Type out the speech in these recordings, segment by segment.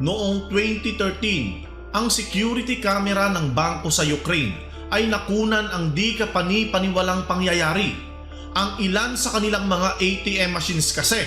Noong 2013, ang security camera ng bangko sa Ukraine ay nakunan ang di kapani-paniwalang pangyayari. Ang ilan sa kanilang mga ATM machines kasi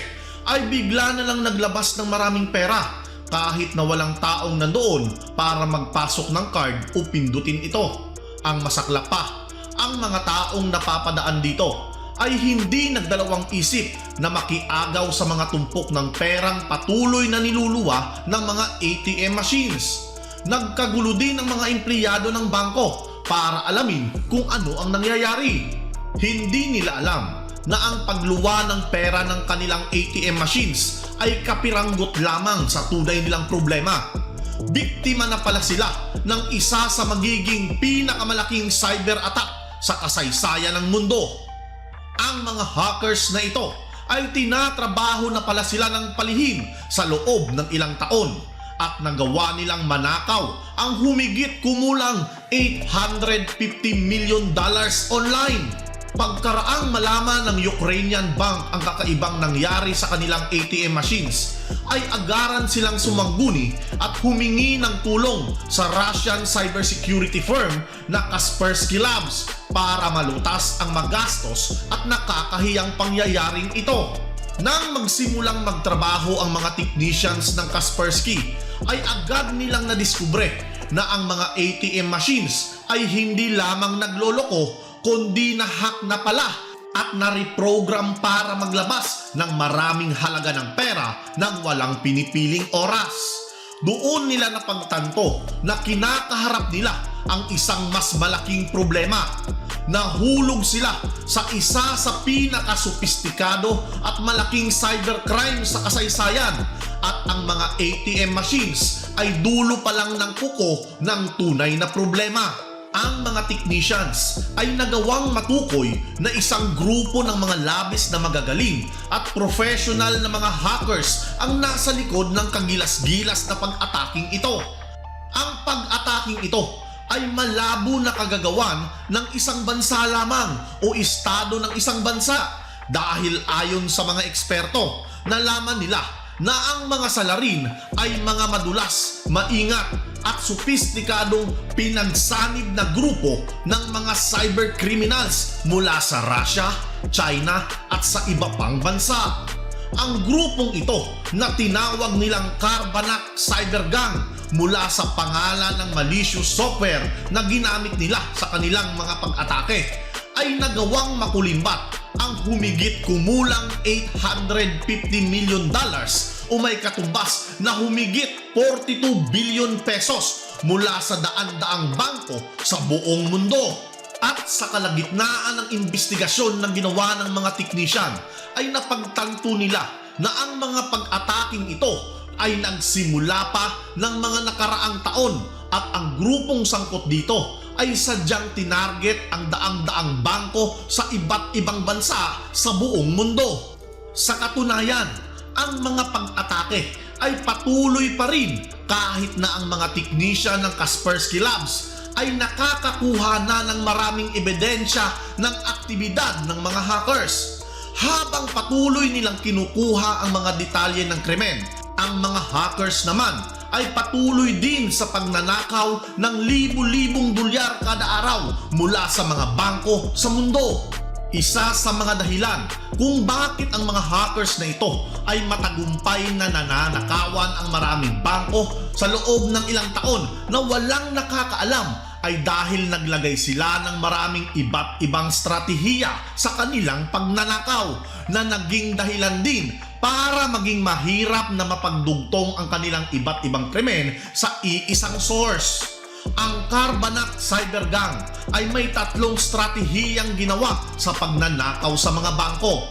ay bigla na lang naglabas ng maraming pera kahit na walang taong nandoon para magpasok ng card o pindutin ito. Ang masaklap pa, ang mga taong napapadaan dito ay hindi nagdalawang isip na makiagaw sa mga tumpok ng perang patuloy na niluluwa ng mga ATM machines. Nagkagulo din ang mga empleyado ng bangko para alamin kung ano ang nangyayari. Hindi nila alam na ang pagluwa ng pera ng kanilang ATM machines ay kapiranggot lamang sa tunay nilang problema. Biktima na pala sila ng isa sa magiging pinakamalaking cyber attack sa kasaysayan ng mundo. Ang mga hackers na ito ay tinatrabaho na pala sila ng palihim sa loob ng ilang taon at nagawa nilang manakaw ang humigit kumulang $850 million online. Pagkaraang malaman ng Ukrainian Bank ang kakaibang nangyari sa kanilang ATM machines, ay agaran silang sumangguni at humingi ng tulong sa Russian cybersecurity firm na Kaspersky Labs para malutas ang magastos at nakakahiyang pangyayaring ito. Nang magsimulang magtrabaho ang mga technicians ng Kaspersky, ay agad nilang nadiskubre na ang mga ATM machines ay hindi lamang nagloloko kundi na-hack na pala at na-reprogram para maglabas ng maraming halaga ng pera nang walang pinipiling oras. Doon nila napagtanto na kinakaharap nila ang isang mas malaking problema. Nahulog sila sa isa sa pinakasopistikado at malaking cybercrime sa kasaysayan at ang mga ATM machines ay dulo pa lang ng kuko ng tunay na problema. Ang mga technicians ay nagawang matukoy na isang grupo ng mga labis na magagaling at professional na mga hackers ang nasa likod ng kagilas-gilas na pag-ataking ito. Ang pag-ataking ito ay malabo na kagagawan ng isang bansa lamang o estado ng isang bansa dahil ayon sa mga eksperto, nalaman nila na ang mga salarin ay mga madulas, maingat at sopistikadong pinagsanib na grupo ng mga cyber criminals mula sa Russia, China at sa iba pang bansa. Ang grupong ito na tinawag nilang Carbanak Cyber Gang mula sa pangalan ng malicious software na ginamit nila sa kanilang mga pag-atake ay nagawang makulimbat ang humigit kumulang $850 million o may katumbas na humigit 42 billion pesos mula sa daan-daang bangko sa buong mundo. At sa kalagitnaan ng investigasyon na ginawa ng mga teknisyan ay napagtanto nila na ang mga pag-ataking ito ay nagsimula pa ng mga nakaraang taon at ang grupong sangkot dito ay sadyang tinarget ang daang-daang bangko sa iba't ibang bansa sa buong mundo. Sa katunayan, ang mga pag-atake ay patuloy pa rin kahit na ang mga teknisyan ng Kaspersky Labs ay nakakakuha na ng maraming ebidensya ng aktibidad ng mga hackers. Habang patuloy nilang kinukuha ang mga detalye ng krimen, ang mga hackers naman ay patuloy din sa pagnanakaw ng libu-libong dolyar kada araw mula sa mga bangko sa mundo. Isa sa mga dahilan kung bakit ang mga hackers na ito ay matagumpay na nananakawan ang maraming bangko sa loob ng ilang taon na walang nakakaalam ay dahil naglagay sila ng maraming iba't ibang stratehiya sa kanilang pagnanakaw na naging dahilan din para maging mahirap na mapagdugtong ang kanilang iba't ibang krimen sa iisang source. Ang Carbanak Cyber Gang ay may 3 stratehiyang ginawa sa pagnanakaw sa mga bangko.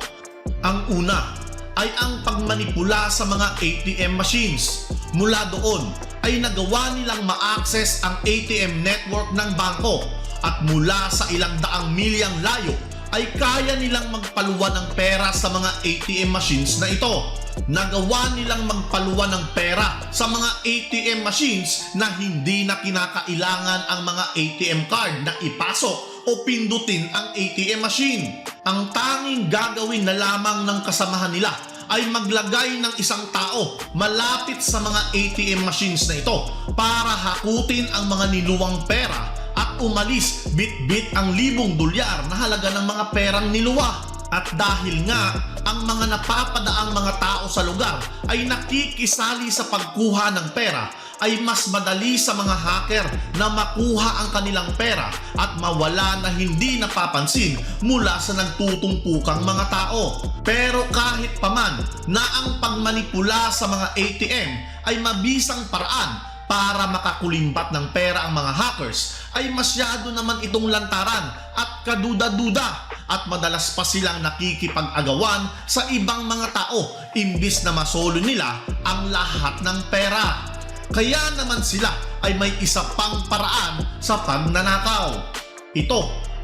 Ang una ay ang pagmanipula sa mga ATM machines. Mula doon ay nagawa nilang ma-access ang ATM network ng bangko at mula sa ilang daang milyang layo ay kaya nilang magpaluwa ng pera sa mga ATM machines na ito. Nagawa nilang magpaluwa ng pera sa mga ATM machines na hindi na kinakailangan ang mga ATM card na ipasok o pindutin ang ATM machine. Ang tanging gagawin na lamang ng kasamahan nila ay maglagay ng isang tao malapit sa mga ATM machines na ito para hakutin ang mga niluwang pera at umalis bit-bit ang libong dolyar na halaga ng mga perang niluwa. At dahil nga ang mga napapadaang mga tao sa lugar ay nakikisali sa pagkuha ng pera, ay mas madali sa mga hacker na makuha ang kanilang pera at mawala na hindi napapansin mula sa nagtutumpukang mga tao. Pero kahit paman na ang pagmanipula sa mga ATM ay mabisang paraan para makakulimbat ng pera ang mga hackers, ay masyado naman itong lantaran at kaduda-duda at madalas pa silang nakikipag-agawan sa ibang mga tao imbis na masolo nila ang lahat ng pera. Kaya naman sila ay may isa pang paraan sa pagnanakaw. Ito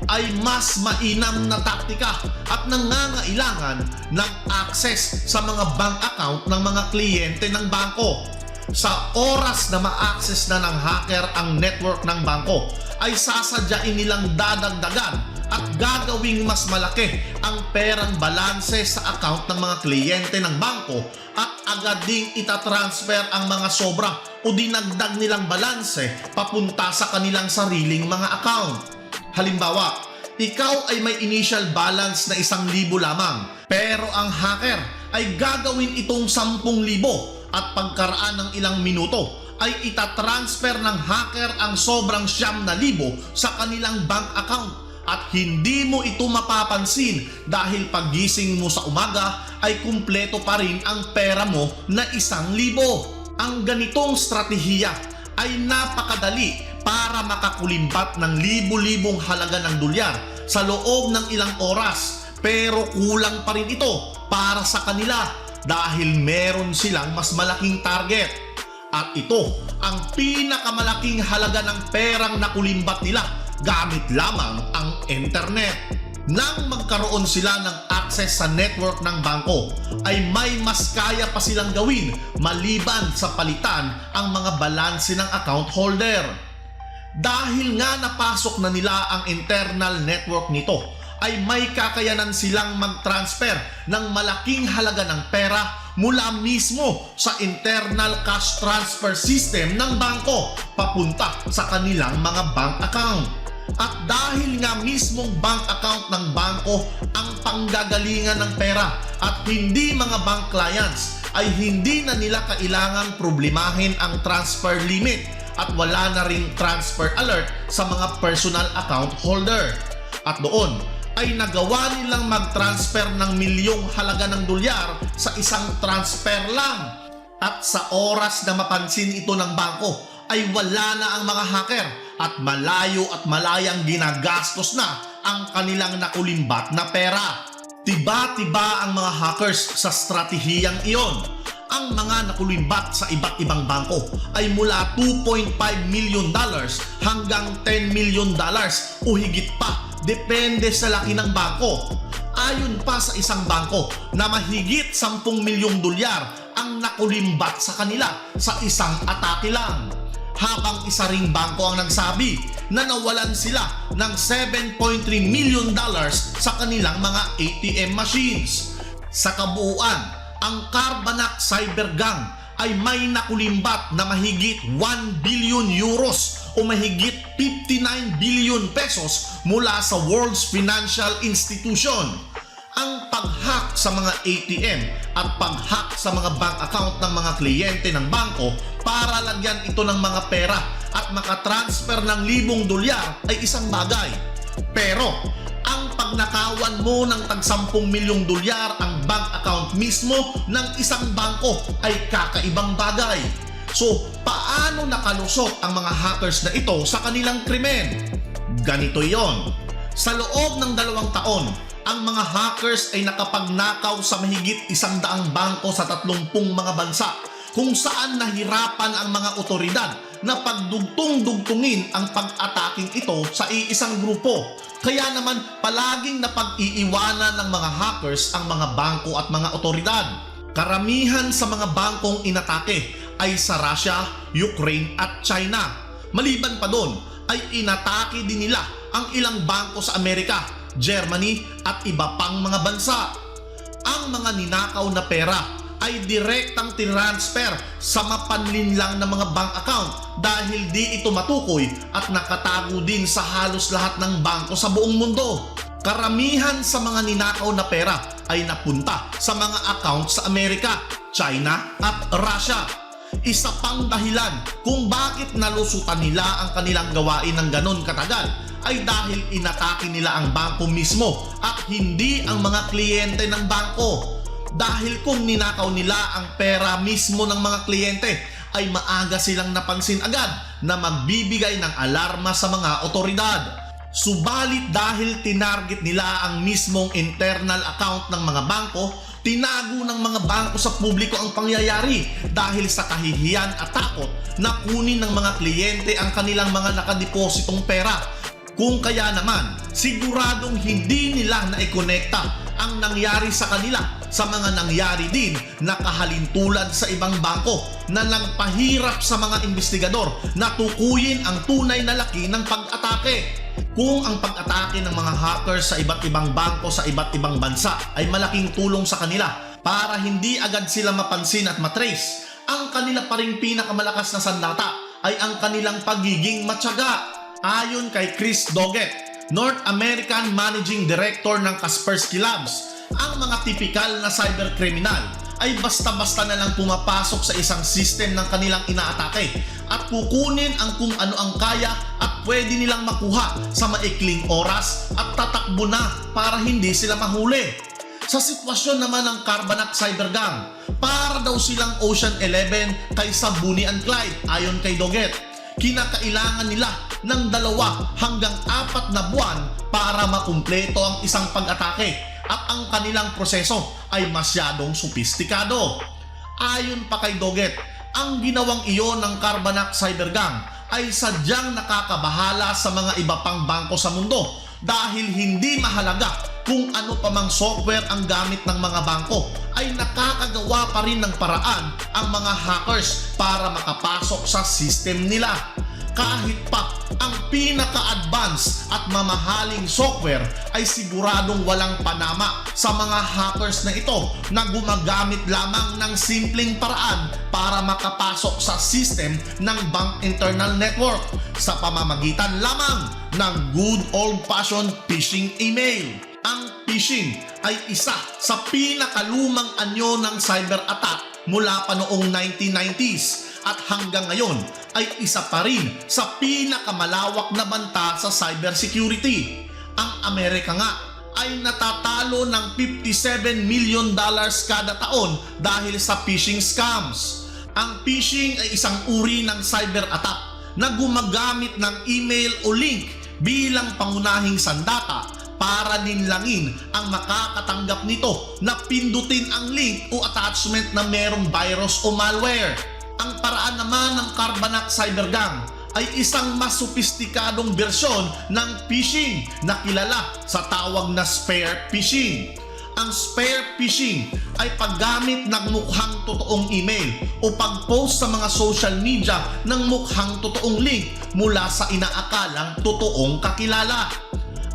ay mas mainam na taktika at nangangailangan ng access sa mga bank account ng mga kliyente ng bangko. Sa oras na ma-access na ng hacker ang network ng bangko, ay sasadyain nilang dadagdagan at gagawing mas malaki ang perang balanse sa account ng mga kliyente ng bangko at agad ding itatransfer ang mga sobra o dinagdag nilang balanse papunta sa kanilang sariling mga account. Halimbawa, ikaw ay may initial balance na 1,000 lamang, pero ang hacker ay gagawin itong 10,000 at pagkaraan ng ilang minuto ay itatransfer ng hacker ang sobrang 9,000 sa kanilang bank account at hindi mo ito mapapansin dahil paggising mo sa umaga ay kumpleto pa rin ang pera mo na 1,000. Ang ganitong strategiya ay napakadali para makakulimbat ng libo-libong halaga ng dolyar sa loob ng ilang oras, pero kulang pa rin ito para sa kanila dahil meron silang mas malaking target. At ito ang pinakamalaking halaga ng perang nakulimbat nila gamit lamang ang internet. Nang magkaroon sila ng access sa network ng bangko, ay may mas kaya pa silang gawin maliban sa palitan ang mga balanse ng account holder. Dahil nga napasok na nila ang internal network nito, ay may kakayanan silang mag-transfer ng malaking halaga ng pera mula mismo sa internal cash transfer system ng bangko papunta sa kanilang mga bank account. At dahil nga mismong bank account ng bangko ang panggagalingan ng pera at hindi mga bank clients, ay hindi na nila kailangang problemahin ang transfer limit at wala na ring transfer alert sa mga personal account holder. At doon ay nagawa nilang mag-transfer ng milyong halaga ng dolyar sa isang transfer lang. At sa oras na mapansin ito ng bangko, ay wala na ang mga hacker at malayang ginagastos na ang kanilang nakulimbat na pera. Tiba-tiba ang mga hackers sa stratehiyang iyon. Ang mga nakulimbat sa iba't ibang bangko ay mula $2.5 million hanggang $10 million o higit pa, depende sa laki ng bangko. Ayon pa sa isang bangko na mahigit 10 milyong dolyar ang nakulimbat sa kanila sa isang atake lang. Habang isa ring bangko ang nagsabi na nawalan sila ng $7.3 million sa kanilang mga ATM machines. Sa kabuuan, ang Carbanak Cyber Gang ay may nakulimbat na mahigit 1 billion euros o mahigit 59 billion pesos mula sa world's financial institution. Ang pag-hack sa mga ATM at pag-hack sa mga bank account ng mga kliyente ng bangko para lagyan ito ng mga pera at makatransfer ng libong dolyar ay isang bagay. Pero ang pagnakawan mo ng tag 10 milyong dolyar ang bank account mismo ng isang bangko ay kakaibang bagay. So, paano nakalusot ang mga hackers na ito sa kanilang krimen? Ganito yon. Sa loob ng 2 taon, ang mga hackers ay nakapagnakaw sa mahigit 100 bangko sa 30 mga bansa, kung saan nahirapan ang mga otoridad na pagdugtong-dugtungin ang pag-ataking ito sa iisang grupo. Kaya naman palaging napag-iiwanan ng mga hackers ang mga bangko at mga otoridad. Karamihan sa mga bangkong inatake ay sa Russia, Ukraine at China. Maliban pa doon ay inatake din nila ang ilang bangko sa Amerika, Germany at iba pang mga bansa. ang mga ninakaw na pera ay direktang tinransfer sa mapanlinlang na mga bank account dahil di ito matukoy at nakatago din sa halos lahat ng bangko sa buong mundo. Karamihan sa mga ninakaw na pera ay napunta sa mga account sa Amerika, China at Russia. Isa pang dahilan kung bakit nalusutan nila ang kanilang gawain ng ganon katagal ay dahil inatake nila ang bangko mismo at hindi ang mga kliyente ng bangko. Dahil kung ninakaw nila ang pera mismo ng mga kliyente ay maaga silang napansin agad na magbibigay ng alarma sa mga otoridad. Subalit dahil tinarget nila ang mismong internal account ng mga bangko, tinago ng mga bangko sa publiko ang pangyayari dahil sa kahihiyan at takot na kunin ng mga kliyente ang kanilang mga nakadepositong pera. Kung kaya naman, siguradong hindi nila naikonekta ang nangyari sa kanila sa mga nangyari din na kahalintulad sa ibang bangko na nagpahirap sa mga investigador na tukuyin ang tunay na laki ng pag-atake. Kung ang pag-atake ng mga hackers sa iba't ibang bangko sa iba't ibang bansa ay malaking tulong sa kanila para hindi agad sila mapansin at matrace, ang kanila pa ring pinakamalakas na sandata ay ang kanilang pagiging matyaga. Ayon kay Chris Doggett, North American Managing Director ng Kaspersky Labs, ang mga tipikal na cyberkriminal ay basta-basta na lang pumapasok sa isang system ng kanilang inaatake at kukunin ang kung ano ang kaya at pwede nilang makuha sa maikling oras at tatakbo na para hindi sila mahuli. Sa sitwasyon naman ng Carbanak Cybergang, para daw silang Ocean 11 kaysa Bonnie and Clyde ayon kay Doggett. Kinakailangan nila ng 2 hanggang 4 na buwan para makumpleto ang isang pag-atake at ang kanilang proseso ay masyadong sopistikado. Ayon pa kay Doggett, ang ginawang iyon ng Carbanak Cybergang ay sadyang nakakabahala sa mga iba pang bangko sa mundo dahil hindi mahalaga kung ano pa mang software ang gamit ng mga bangko ay nakakagawa pa rin ng paraan ang mga hackers para makapasok sa system nila. Kahit pa ang pinaka-advanced at mamahaling software ay siguradong walang panama sa mga hackers na ito na gumagamit lamang ng simpleng paraan para makapasok sa system ng bank internal network sa pamamagitan lamang ng good old-fashioned phishing email. Ang phishing ay isa sa pinakalumang anyo ng cyber attack mula pa noong 1990s at hanggang ngayon ay isa pa rin sa pinakamalawak na banta sa cybersecurity. Ang Amerika nga ay natatalo ng $57 million kada taon dahil sa phishing scams. Ang phishing ay isang uri ng cyber attack na gumagamit ng email o link bilang pangunahing sandata para linlangin ang makakatanggap nito na pindutin ang link o attachment na merong virus o malware. Ang paraan naman ng Carbanak Cybergang ay isang mas sopistikadong bersyon ng phishing na kilala sa tawag na spear phishing. Ang spear phishing ay paggamit ng mukhang totoong email o pag-post sa mga social media ng mukhang totoong link mula sa inaakalang totoong kakilala.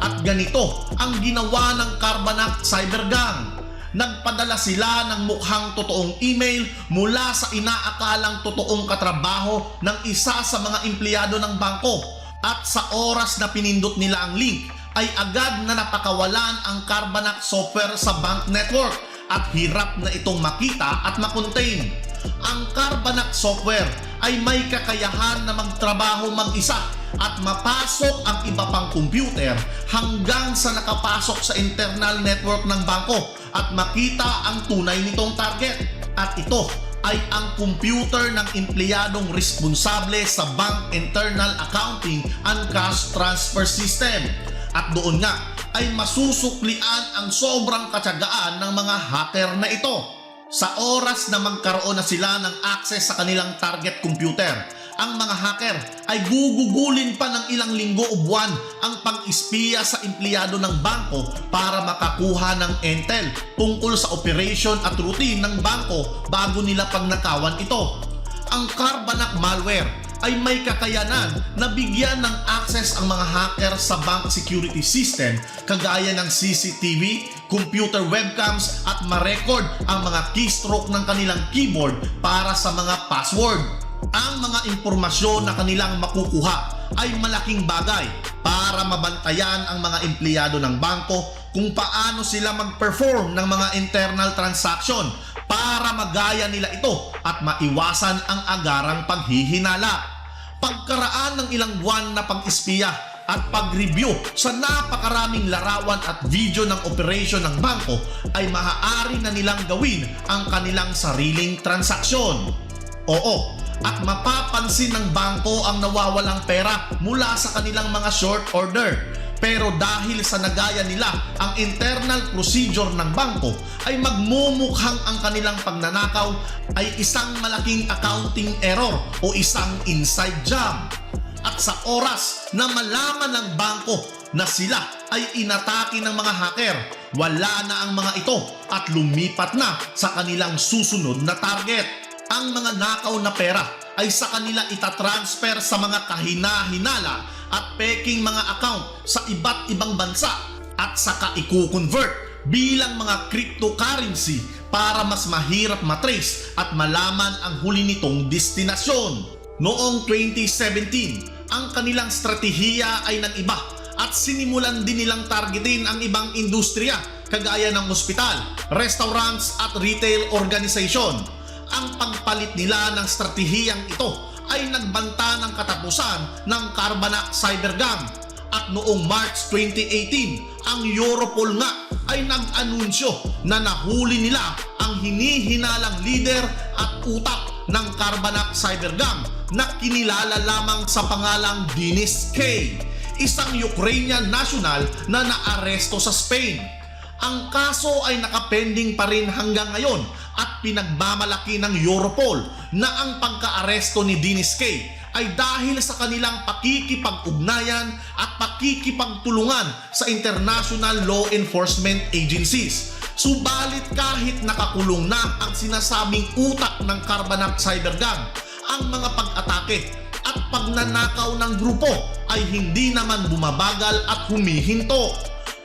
At ganito ang ginawa ng Carbanak Cybergang. Nagpadala sila ng mukhang totoong email mula sa inaakalang totoong katrabaho ng isa sa mga empleyado ng bangko at sa oras na pinindot nila ang link ay agad na napakawalan ang Carbanak software sa bank network at hirap na itong makita at makontain. Ang Carbanak software ay may kakayahan na magtrabaho mag-isa at mapasok ang iba pang computer hanggang sa nakapasok sa internal network ng bangko at makita ang tunay nitong target. At ito ay ang computer ng empleyadong responsable sa bank internal accounting and cash transfer system. At doon nga ay masusuklian ang sobrang katyagaan ng mga hacker na ito. Sa oras na magkaroon na sila ng access sa kanilang target computer, ang mga hacker ay gugugulin pa ng ilang linggo o buwan ang pag-espiya sa empleyado ng bangko para makakuha ng intel tungkol sa operation at routine ng bangko bago nila pagnakawan ito. Ang Carbanak malware ay may kakayanan na bigyan ng access ang mga hacker sa bank security system kagaya ng CCTV, computer webcams at ma-record ang mga keystroke ng kanilang keyboard para sa mga password. Ang mga impormasyon na kanilang makukuha ay malaking bagay para mabantayan ang mga empleyado ng bangko kung paano sila mag-perform ng mga internal transaction para magaya nila ito at maiwasan ang agarang paghihinala. Pagkaraan ng ilang buwan na pag-espiya at pag-review sa napakaraming larawan at video ng operasyon ng bangko ay maaari na nilang gawin ang kanilang sariling transaksyon. Oo, at mapapansin ng bangko ang nawawalang pera mula sa kanilang mga short order. Pero dahil sa nagaya nila ang internal procedure ng bangko ay magmumukhang ang kanilang pagnanakaw ay isang malaking accounting error o isang inside job. At sa oras na malaman ng bangko na sila ay inatake ng mga hacker, wala na ang mga ito at lumipat na sa kanilang susunod na target. Ang mga nakaw na pera ay sa kanila itatransfer sa mga kahina-hinala at peking mga account sa iba't ibang bansa at saka i-convert bilang mga cryptocurrency para mas mahirap matrace at malaman ang huli nitong destinasyon. Noong 2017, ang kanilang stratehiya ay nag-iba at sinimulan din nilang targetin ang ibang industriya kagaya ng ospital, restaurants at retail organization. Ang pagpalit nila ng stratehiyang ito ay nagbanta ng katapusan ng Carbanak Cybergam. At noong March 2018, ang Europol nga ay nag-anunsyo na nahuli nila ang hinihinalang leader at utak ng Carbanak Cybergam na kinilala lamang sa pangalang Denis K., isang Ukrainian national na naaresto sa Spain. Ang kaso ay nakapending pa rin hanggang ngayon at pinagmamalaki ng Europol na ang pagka-aresto ni Denis K. ay dahil sa kanilang pakikipag-ugnayan at pakikipagtulungan sa international law enforcement agencies. Subalit kahit nakakulong na ang sinasabing utak ng Carbanak Cybergam, ang mga pag-atake at pagnanakaw ng grupo ay hindi naman bumabagal at humihinto.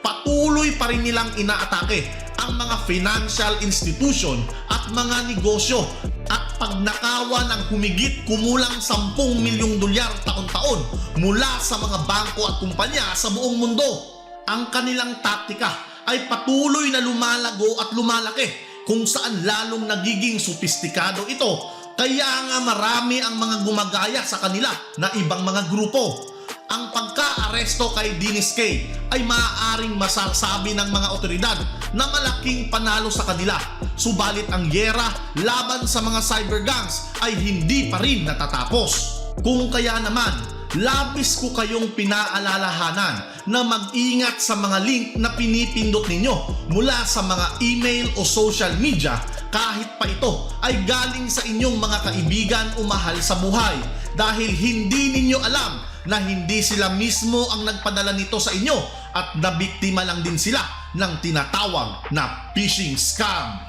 Patuloy pa rin nilang inaatake ang mga financial institution at mga negosyo at pagnakawan ng humigit kumulang 10 milyong dolyar taon-taon mula sa mga bangko at kumpanya sa buong mundo. Ang kanilang taktika ay patuloy na lumalago at lumalaki kung saan lalong nagiging sopistikado ito, kaya nga marami ang mga gumagaya sa kanila na ibang mga grupo. Ang pagka-aresto kay Denis K. ay maaaring masasabi ng mga otoridad na malaking panalo sa kanila. Subalit ang giyera laban sa mga cybergangs ay hindi pa rin natatapos. Kung kaya naman, labis ko kayong pinaalalahanan na mag-ingat sa mga link na pinipindot ninyo mula sa mga email o social media kahit pa ito ay galing sa inyong mga kaibigan o mahal sa buhay, dahil hindi ninyo alam na hindi sila mismo ang nagpadala nito sa inyo at nabiktima lang din sila ng tinatawag na phishing scam.